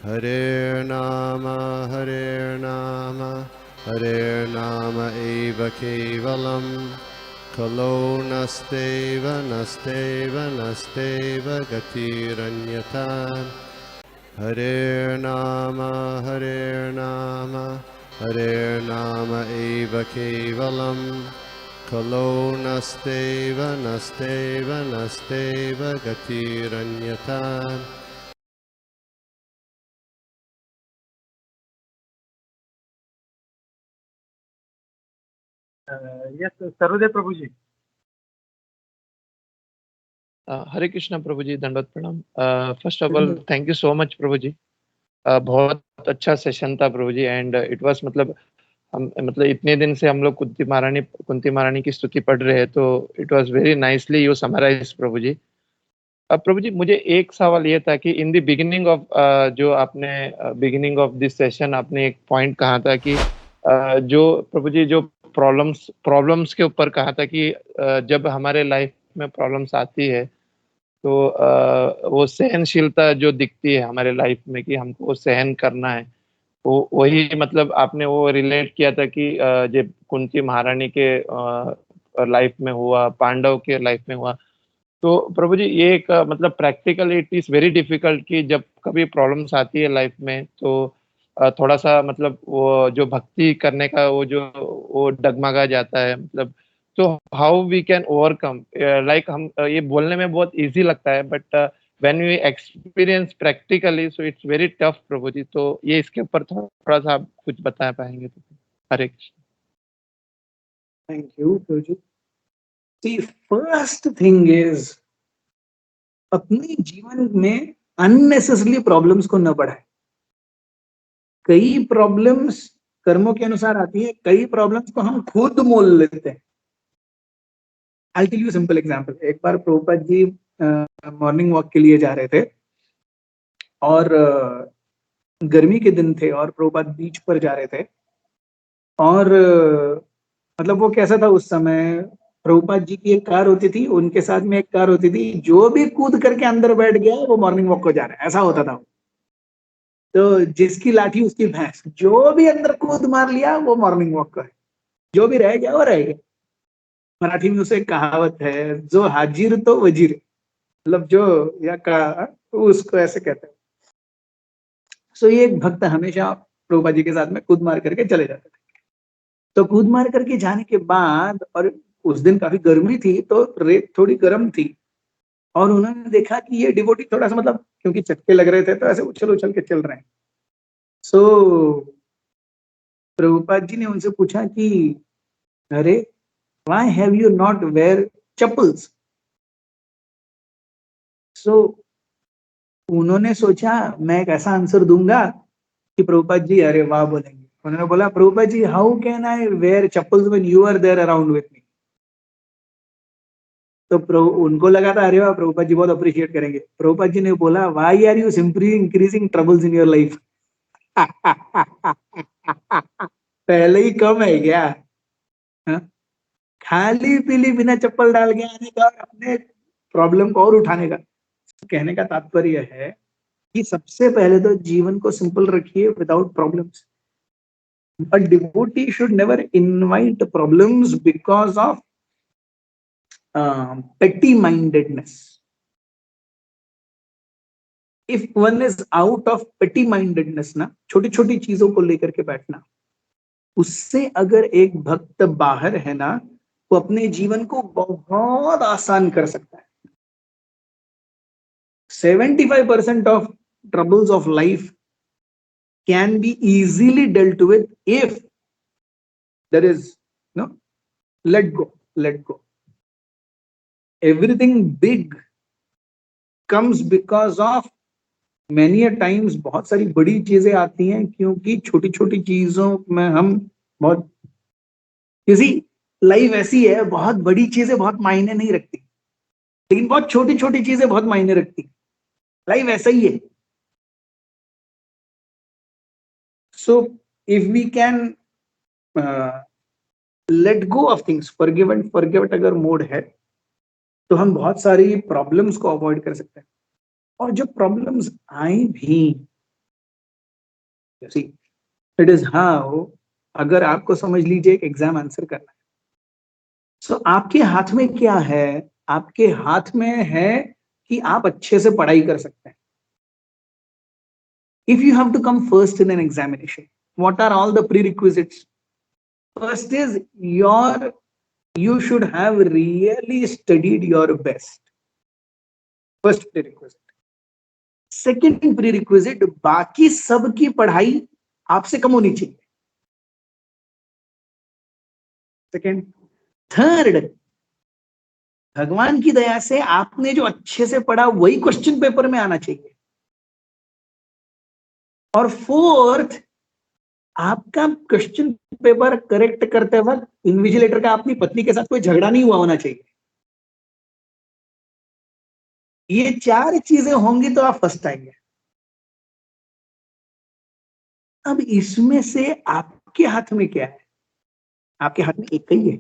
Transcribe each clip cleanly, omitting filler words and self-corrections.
Hare Nama eva kevalam. Kalo nasteva nasteva nasteva gatiranyata. Hare Nama eva kevalam. Kalo nasteva nasteva nasteva gatiranyata. Yes, Sarvdev Prabhu ji. हरे कृष्णा प्रभु जी, दंडवत प्रणाम। First of all thank you so much प्रभु जी। बहुत अच्छा session था प्रभु जी, एंड इट वाज मतलब इतने दिन से हम लोग कुंती महारानी की स्तुति पढ़ रहे हैं, तो it was very nicely you summarise प्रभु जी। प्रभु जी, मुझे एक सवाल ये था कि इन द बिगिनिंग ऑफ जो आपने बिगिनिंग ऑफ दिस सेशन आपने एक पॉइंट कहा था कि जो प्रभु जी जो प्रॉब्लम्स के ऊपर कहा था कि जब हमारे लाइफ में प्रॉब्लम्स आती है तो वो सहनशीलता जो दिखती है हमारे लाइफ में कि हमको वो सहन करना है, वो वही मतलब आपने वो रिलेट किया था कि जब कुंती महारानी के लाइफ में हुआ, पांडव के लाइफ में हुआ। तो प्रभु जी ये एक मतलब practically it is very difficult कि जब कभी प्रॉब्लम्स आती है लाइफ में तो थोड़ा सा मतलब वो जो भक्ति करने का वो डगमगा जाता है, मतलब तो how we can overcome, like हम ये बोलने में बहुत इजी लगता है but when we experience practically so it's very tough प्रभु जी। तो ये इसके ऊपर थोड़ा सा आप कुछ बता पाएंगे तो? हरे Krishna. Thank you, Prabhu ji. See, first thing is अपने जीवन में अननेसेसरली प्रॉब्लम्स को न बढ़ाए। कई प्रॉब्लम्स कर्मों के अनुसार आती है, कई प्रॉब्लम्स को हम खुद मोल लेते हैं। I'll tell you a simple example. एक बार प्रभुपाद जी मॉर्निंग वॉक के लिए जा रहे थे और गर्मी के दिन थे और प्रभुपाद बीच पर जा रहे थे और मतलब वो कैसा था उस समय, प्रभुपाद जी की एक कार होती थी, उनके साथ में एक कार होती थी, जो भी कूद करके अंदर बैठ गया वो मॉर्निंग वॉक को जा रहा है, ऐसा होता था। तो जिसकी लाठी उसकी भैंस, जो भी अंदर कूद मार लिया वो मॉर्निंग वॉक का है, जो भी रह गया वो रह गया। मराठी में उसे कहावत है, जो हाजिर तो वजीर, मतलब जो या का तो उसको ऐसे कहते हैं। सो ये एक भक्त हमेशा प्रभुपाद जी के साथ में कूद मार करके चले जाते थे। तो कूद मार करके जाने के बाद, और उस दिन काफी गर्मी थी तो रेत थोड़ी गर्म थी और उन्होंने देखा कि ये डिवोटी थोड़ा सा मतलब क्योंकि चटके लग रहे थे तो ऐसे उछल उछल के चल रहे हैं। सो प्रभुपाद जी ने उनसे पूछा कि अरे why have you not wear chappals? सो उन्होंने सोचा मैं एक ऐसा आंसर दूंगा कि प्रभुपाद जी अरे वाह बोलेंगे। उन्होंने बोला Prabhupada ji how can I wear chappals when you are there around with me? तो उनको लगा था अरे वाह प्रभुपाद जी बहुत अप्रिशिएट करेंगे। प्रभुपाद जी ने बोला why are you simply increasing troubles in your life? पहले ही कम है क्या? हा? खाली पीली बिना चप्पल डाल के आने का और अपने प्रॉब्लम को और उठाने का। कहने का तात्पर्य है कि सबसे पहले तो जीवन को सिंपल रखिए without problems. A devotee should never invite problems because of petty mindedness. If one is out of petty mindedness ना, छोटी छोटी चीजों को लेकर के बैठना, उससे अगर एक भक्त बाहर है ना, वो अपने जीवन को बहुत आसान कर सकता है। 75% of troubles of life can be easily dealt with if there is no let go. Everything big comes because of many a times बहुत सारी बड़ी चीजें आती हैं क्योंकि छोटी छोटी चीजों में हम बहुत, किसी लाइफ ऐसी है बहुत बड़ी चीजें बहुत मायने नहीं रखती, लेकिन बहुत छोटी छोटी चीजें बहुत मायने रखती। लाइफ ऐसा ही है। So if we can let go of things, forgive and forget अगर मोड है तो हम बहुत सारी प्रॉब्लम्स को अवॉइड कर सकते हैं। और जो प्रॉब्लम्स आए भी सी इट इज हाउ, अगर आपको समझ लीजिए एक एग्जाम आंसर करना है, सो आपके हाथ में क्या है? आपके हाथ में है कि आप अच्छे से पढ़ाई कर सकते हैं. If you have to come first in an examination, what are all the prerequisites? First is you should have really studied your best. First prerequisite. Second prerequisite, बाकी सबकी पढ़ाई आपसे कम होनी चाहिए. Second. Third, भगवान की दया से आपने जो अच्छे से पढ़ा वही क्वेश्चन पेपर में आना चाहिए. और फोर्थ, आपका क्वेश्चन पेपर करेक्ट करते वक्त इन्विजिलेटर का अपनी पत्नी के साथ कोई झगड़ा नहीं हुआ होना चाहिए. ये 4 चीजें होंगी तो आप फर्स्ट आएंगे. अब इसमें से आपके हाथ में क्या है? आपके हाथ में एक ही है,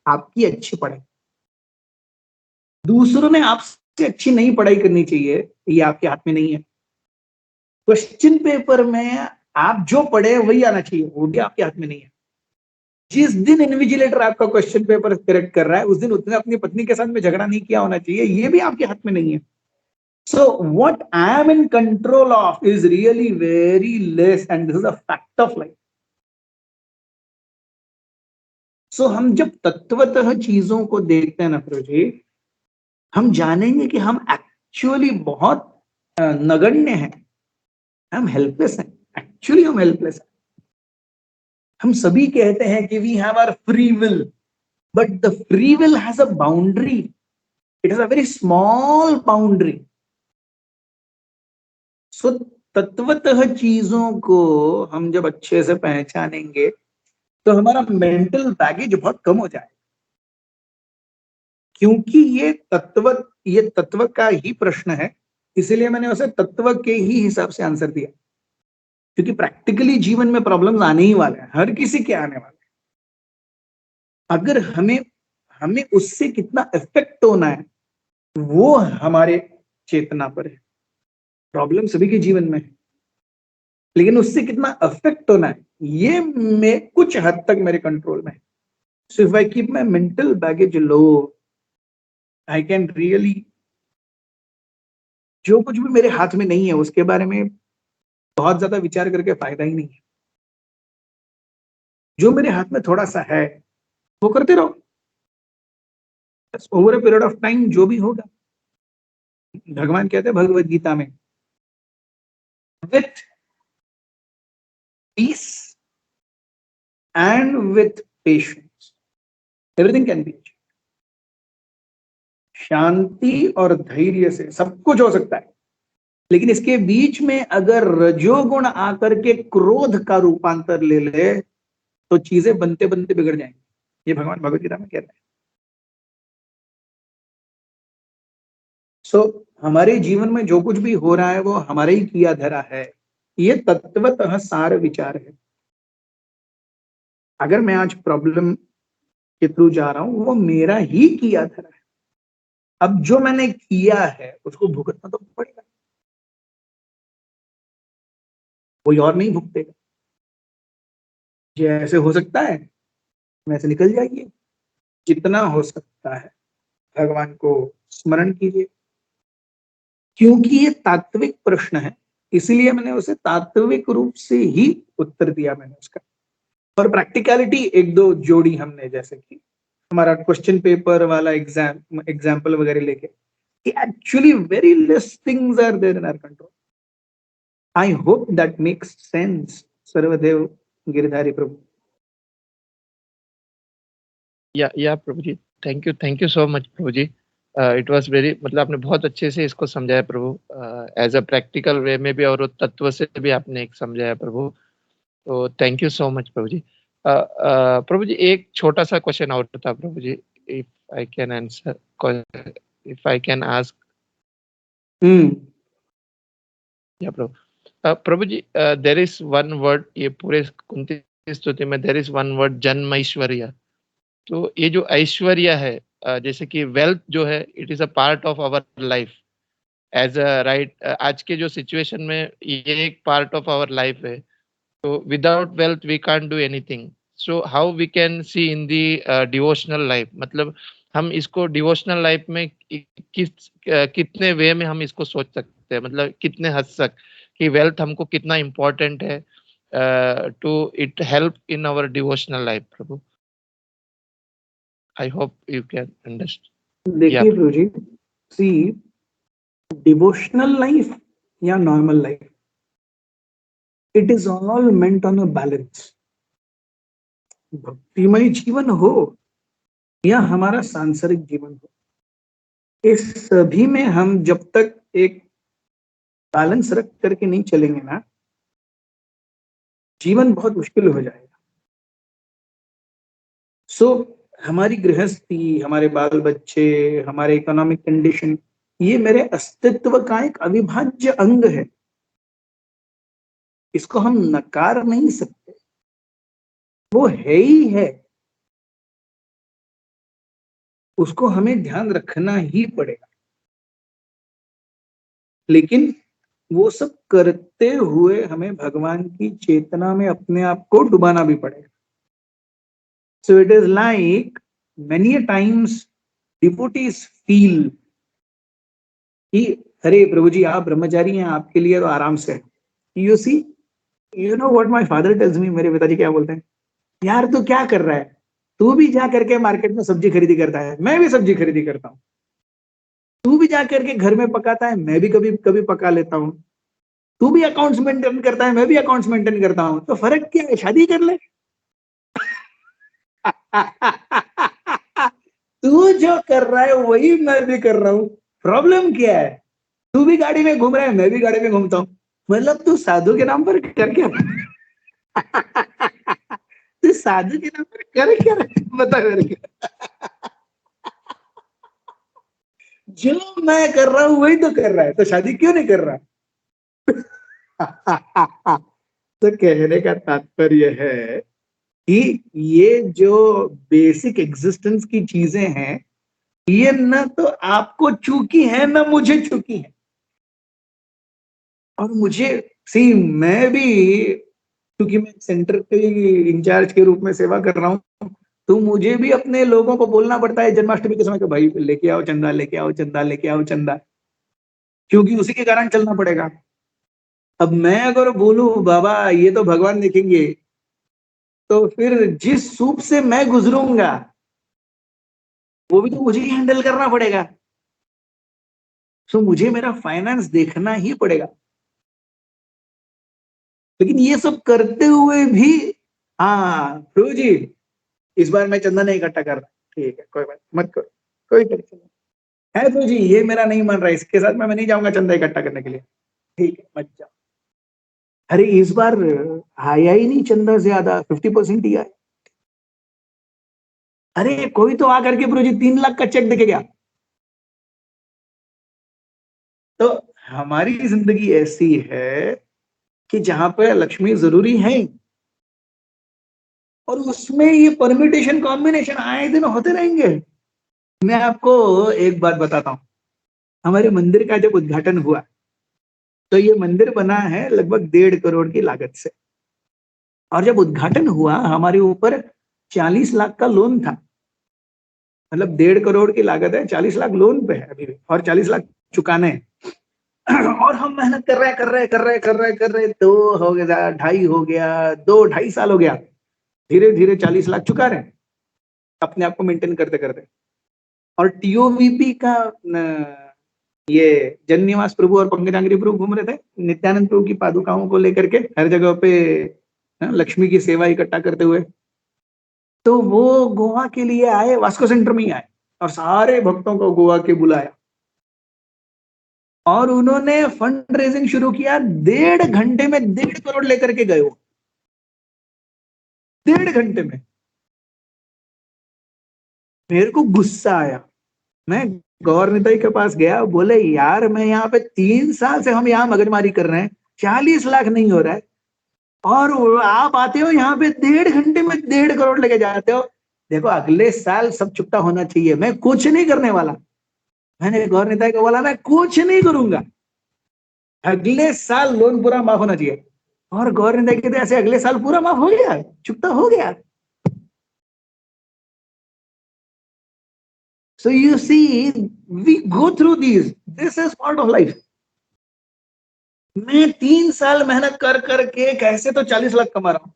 आपकी अच्छी पढ़ाई. दूसरों ने आपसे अच्छी नहीं पढ़ाई करनी चाहिए, ये आपके हाथ में नहीं है. क्वेश्चन पेपर में आप जो पढ़े वही आना चाहिए, वो भी आपके हाथ में नहीं है. जिस दिन इन्विजिलेटर आपका क्वेश्चन पेपर करेक्ट कर रहा है, उस दिन उसने अपनी पत्नी के साथ में झगड़ा नहीं किया होना चाहिए, ये भी आपके हाथ में नहीं है. So what I am in control of is really very less, and this is a fact of life. So हम जब तत्वतः चीजों को देखते हैं ना प्रभु जी, हम जानेंगे कि हम एक्चुअली बहुत नगण्य हैं, हम हेल्पलेस हैं. एक्चुअली हम हेल्पलेस हैं. हम सभी कहते हैं कि we have our free will, but the free will has a boundary. It is a very small boundary. So तत्वतः चीजों को हम जब अच्छे से पहचानेंगे तो हमारा मेंटल बैगेज बहुत कम हो जाए. क्योंकि ये तत्व का ही प्रश्न है, इसलिए मैंने उसे तत्व के ही हिसाब से आंसर दिया. क्योंकि प्रैक्टिकली जीवन में प्रॉब्लम्स आने ही वाले हैं, हर किसी के आने वाले हैं. अगर हमें उससे कितना इफेक्ट होना है वो हमारे चेतना पर है. प्रॉब्लम सभी के जीवन में है, लेकिन उससे कितना अफेक्ट होना है ये में कुछ हद तक मेरे कंट्रोल में है. So if I keep my mental baggage low, I can really, जो कुछ भी मेरे हाथ में नहीं है उसके बारे में बहुत ज्यादा विचार करके फायदा ही नहीं है. जो मेरे हाथ में थोड़ा सा है वो करते रहो. Over a period of time जो भी होगा, भगवान कहते हैं भगवद गीता में, with peace and with patience everything can be achieved. शांति और धैर्य से सब कुछ हो सकता है, लेकिन इसके बीच में अगर रजोगुण आकर के क्रोध का रूपांतर ले ले तो चीजें बनते बनते बिगड़ जाएंगी. ये भगवान भगवद गीता में कहते हैं. सो हमारे जीवन में जो कुछ भी हो रहा है वो हमारे ही किया धरा है. ये तत्वतः सार विचार है. अगर मैं आज प्रॉब्लम के थ्रू जा रहा हूं वो मेरा ही किया धरा है. अब जो मैंने किया है उसको भुगतना तो पड़ेगा, कोई और नहीं भुगतेगा. जैसे हो सकता है वैसे निकल जाइए. जितना हो सकता है भगवान को स्मरण कीजिए. क्योंकि ये तात्विक प्रश्न है, इसलिए मैंने उसे तात्विक रूप से ही उत्तर दिया मैंने उसका. और प्रैक्टिकलिटी एक दो जोड़ी हमने, जैसे कि हमारा क्वेश्चन पेपर वाला एग्जाम्पल वगैरह लेके, actually very less things are there in our control. I hope that makes sense. Sarvadev Giridhari Prabhu. Yeah प्रभु जी, थैंक यू सो मच प्रभु जी. इट वाज वेरी, मतलब आपने बहुत अच्छे से इसको समझाया प्रभु, एज अ प्रैक्टिकल वे में भी और तत्व से भी आपने एक समझाया प्रभु. तो थैंक यू सो मच प्रभु जी. प्रभु जी एक छोटा सा क्वेश्चन और था प्रभु जी, if I can answer, if I can ask. Yeah प्रभु. प्रभु जी, देयर इज वन वर्ड, ये पूरे कुंती स्तुति में देयर इज वन वर्ड, जन्म ऐश्वर्य. तो ये जो ऐश्वर्य है, जैसे कि वेल्थ जो है, it is a part of our life as a right. आज के जो सिचुएशन में ये एक पार्ट ऑफ आवर लाइफ है. So without wealth we can't do anything. So how we can see in the devotional life, मतलब हम इसको डिवोशनल लाइफ में कितने वे में हम इसको सोच सकते हैं, मतलब कितने हद तक कि वेल्थ हमको कितना इम्पोर्टेंट है to it help in our devotional life प्रभु. I hope you can understand. देखिए प्रभु जी, सी डिवोशनल लाइफ या normal life, it is all meant on a balance. भक्तिमय जीवन हो या हमारा सांसारिक जीवन हो, इस सभी में हम जब तक एक बैलेंस रख करके नहीं चलेंगे ना, जीवन बहुत मुश्किल हो जाएगा. सो हमारी गृहस्थी, हमारे बाल बच्चे, हमारे इकोनॉमिक कंडीशन, ये मेरे अस्तित्व का एक अविभाज्य अंग है. इसको हम नकार नहीं सकते, वो है ही है. उसको हमें ध्यान रखना ही पड़ेगा. लेकिन वो सब करते हुए हमें भगवान की चेतना में अपने आप को डुबाना भी पड़ेगा. So it is like many times devotees feel कि अरे प्रभु जी आप ब्रह्मचारी हैं, आपके लिए तो आराम से है. You see, you know what my father tells me, मेरे पिताजी क्या बोलते हैं, यार तू क्या कर रहा है, तू भी जा करके मार्केट में सब्जी खरीदी करता है, मैं भी सब्जी खरीदी करता हूँ. तू भी जा करके घर में पकाता है, मैं भी कभी कभी पका लेता हूँ. तू भी अकाउंट्स मेंटेन करता है, मैं भी अकाउंट्स मेंटेन करता हूँ, तो फर्क क्या है, शादी कर ले. तू जो कर रहा है वही मैं भी कर रहा हूँ, प्रॉब्लम क्या है. तू भी गाड़ी में घूम रहा है, मैं भी गाड़ी में घूमता हूँ, मतलब तू साधु के नाम पर कर क्या तू साधु के नाम पर कर क्या बता करके. जो मैं कर रहा हूं वही तो कर रहा है, तो शादी क्यों नहीं कर रहा. तो कहने का तात्पर्य है कि ये जो बेसिक एग्जिस्टेंस की चीजें हैं, ये न तो आपको चूकी है न मुझे चूकी है. और मुझे सी, मैं भी क्योंकि मैं सेंटर के इंचार्ज के रूप में सेवा कर रहा हूँ, तो मुझे भी अपने लोगों को बोलना पड़ता है जन्माष्टमी के समय कि भाई लेके आओ चंदा, लेके आओ चंदा, लेके आओ चंदा, क्योंकि उसी के कारण चलना पड़ेगा. अब मैं अगर बोलूं बाबा ये तो भगवान देखेंगे, तो फिर जिस सूप से मैं गुजरूंगा वो भी तो मुझे ही हैंडल करना पड़ेगा. सो मुझे मेरा फाइनेंस देखना ही पड़ेगा. लेकिन ये सब करते हुए भी, हाँ प्रभु जी इस बार मैं चंदा नहीं इकट्ठा कर रहा, ठीक है कोई बात मत करो, कोई टेंशन नहीं है. प्रभु जी ये मेरा नहीं मान रहा, इसके साथ मैं नहीं जाऊंगा चंदा इकट्ठा करने के लिए, ठीक है मत जाओ. अरे इस बार आया ही नहीं चंदा, ज्यादा 50% ही आया. अरे कोई तो आकर के प्रभु जी 3 लाख का चेक देके गया. तो हमारी जिंदगी ऐसी है कि जहां पर लक्ष्मी जरूरी है, और उसमें ये परम्यूटेशन कॉम्बिनेशन आए दिन होते रहेंगे. मैं आपको एक बात बताता हूं. हमारे मंदिर का जब उद्घाटन हुआ, तो ये मंदिर बना है लगभग 1.5 करोड़ की लागत से. और जब उद्घाटन हुआ हमारे ऊपर 40 लाख का लोन था. मतलब 1.5 करोड़ की लागत है, 40 लाख लोन पे है अभी भी, और 40 लाख चुकाने हैं. और हम मेहनत कर रहे, 2 हो गया, 2.5 हो गया, 2-2.5 साल हो गया, धीरे धीरे 40 लाख चुका रहे अपने आप को मेंटेन करते करते. और टीओवीपी का ये जन्निवास प्रभु और पंकजांगिरी प्रभु घूम रहे थे नित्यानंद प्रभु की पादुकाओं को लेकर के हर जगह पे लक्ष्मी की सेवा इकट्ठा करते हुए. तो वो गोवा के लिए आए, वास्को सेंटर में ही आए, और सारे भक्तों को गोवा के बुलाया, और उन्होंने फंड रेजिंग शुरू किया. 1.5 घंटे में 1.5 करोड़ लेकर के गए वो, 1.5 घंटे में. मेरे को गुस्सा आया. मैं गौर निताई के पास गया, बोले यार मैं यहाँ पे 3 साल से हम यहाँ मगजमारी कर रहे हैं, 40 लाख नहीं हो रहा है, और आप आते हो यहाँ पे 1.5 घंटे में 1.5 करोड़ लेके जाते हो. देखो अगले साल सब चुकता होना चाहिए, मैं कुछ नहीं करने वाला. मैंने गौर निताई को बोला मैं कुछ नहीं करूंगा, अगले साल लोन पूरा माफ होना चाहिए. और गौर नहीं देखे थे ऐसे अगले साल पूरा माफ हो गया, चुकता हो गया। So you see, we go through these. This is part of life. मैं 3 साल मेहनत कर करके कैसे तो 40 लाख कमा रहा हूं,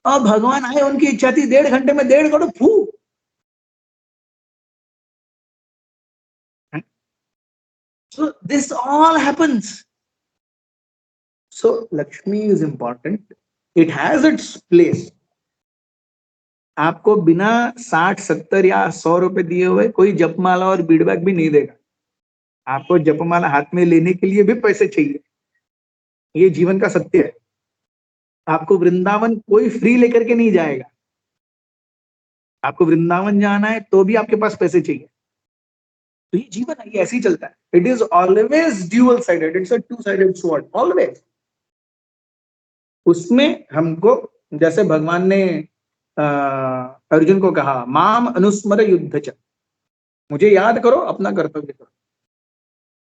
और भगवान आए, उनकी इच्छा थी 1.5 घंटे में 1.5 करोड़ फू। So this all happens. So Lakshmi is important. It has its place. आपको बिना 60, 70 या 100 रुपए दिए हुए कोई जपमाला और बीडबैग भी नहीं देगा। आपको जपमाला हाथ में लेने के लिए भी पैसे चाहिए, ये जीवन का सत्य है। आपको वृंदावन कोई फ्री लेकर के नहीं जाएगा, आपको वृंदावन जाना है तो भी आपके पास पैसे चाहिए। तो ये जीवन है, ये ऐसे ही चलता है। It is always dual sided, it's a two sided sword, always. उसमें हमको, जैसे भगवान ने अर्जुन को कहा, माम अनुस्मर युद्ध च, मुझे याद करो, अपना कर्तव्य करो,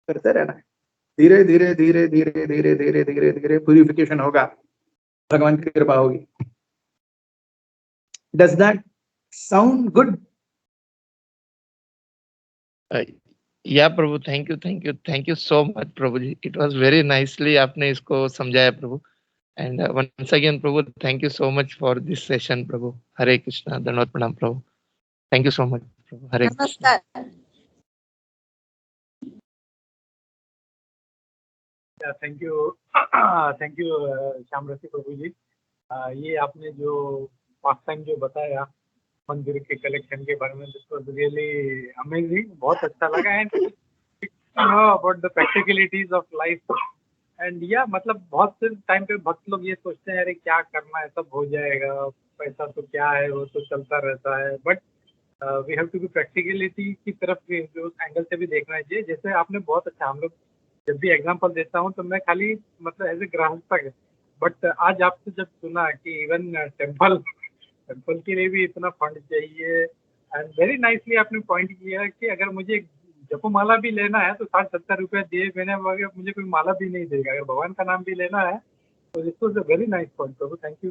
करते रहना है। धीरे धीरे धीरे धीरे धीरे धीरे धीरे धीरे प्यूरिफिकेशन होगा, भगवान की कृपा होगी। Does that sound good? Yeah प्रभु, थैंक यू सो मच प्रभु जी, इट वाज वेरी नाइसली आपने इसको समझाया प्रभु। एंड वंस अगेन प्रभु, thank you so much for this session प्रभु। हरे कृष्णा, धन्यवाद प्रणाम प्रभु, थैंक यू सो मच प्रभु। हरे कृष्णा। नमस्कार। थैंक यू श्याम रसी प्रभु जी। ये आपने जो पास्ट टाइम जो बताया मंदिर के कलेक्शन के बारे में, दिस वाज रियली अमेजिंग, बहुत अच्छा लगा। And about the practicalities of life. And yeah मतलब बहुत से टाइम पे भक्त लोग ये सोचते हैं अरे क्या करना है, सब हो जाएगा, पैसा तो क्या है, वो तो चलता रहता है। But we have to be practicality की तरफ भी, जो उस एंगल से भी देखना चाहिए। जैसे आपने बहुत अच्छा, हम लोग जब भी एग्जांपल देता हूँ तो मैं खाली मतलब एज ए ग्राहक तक, बट आज आपसे जब सुना कि इवन टेम्पल के लिए भी इतना फंड चाहिए, एंड वेरी नाइसली आपने पॉइंट किया कि अगर मुझे जपमाला भी लेना है तो 60-70 रुपये दिए बिना मुझे कोई माला भी नहीं देगा। अगर भगवान का नाम भी लेना है तो this was a very nice point Prabhu, thank you.